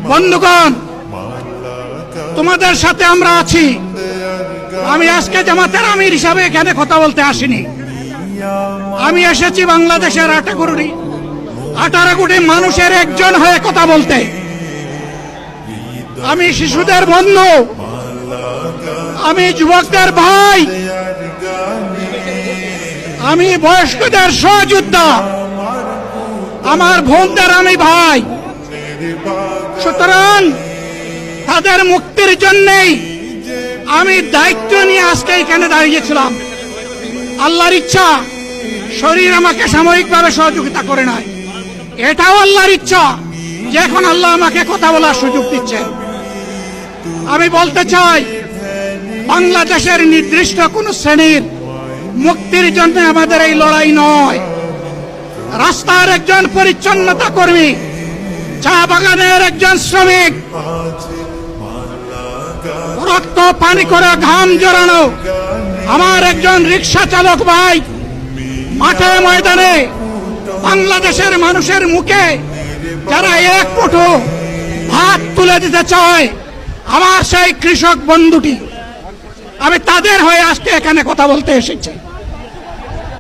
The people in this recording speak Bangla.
বন্ধুগণ, তোমাদের সাথে আমরা আছি। আমি আজকে জামাতের আমির হিসাবে এখানে কথা বলতে আসিনি। আমি এসেছি বাংলাদেশের 18 কোটি মানুষের একজন হয়ে কথা বলতে। আমি শিশুদের বন্ধু, আমি যুবকদের ভাই, আমি বয়স্কদের সহযোদ্ধা, আমার বোনদের আমি ভাই। সুতরাং তাদের মুক্তির জন্যই আমি দায়িত্ব নিয়ে আজকে এখানে দাঁড়িয়েছিলাম। আল্লাহর ইচ্ছা শরীর আমাকে সাময়িকভাবে সহযোগিতা করে নাই, এটাও আল্লাহর ইচ্ছা যে এখন আল্লাহ আমাকে কথা বলার সুযোগ দিচ্ছেন। আমি বলতে চাই, বাংলাদেশের নির্দিষ্ট কোন শ্রেণীর মুক্তির জন্য আমাদের এই লড়াই নয়। রাস্তার একজন পরিচ্ছন্নতা কর্মী, চা বাগানের একজন শ্রমিক, রক্ত পানি করে ঘাম জড়ানো আমার একজন রিক্সা চালক ভাই, মাঠে ময়দানে বাংলাদেশের মানুষের মুখে যারা এক মুঠো ভাত তুলে দিতে চায়, আমার সেই কৃষক বন্ধুটি, আমি তাদের হয়ে আজকে এখানে কথা বলতে এসেছি।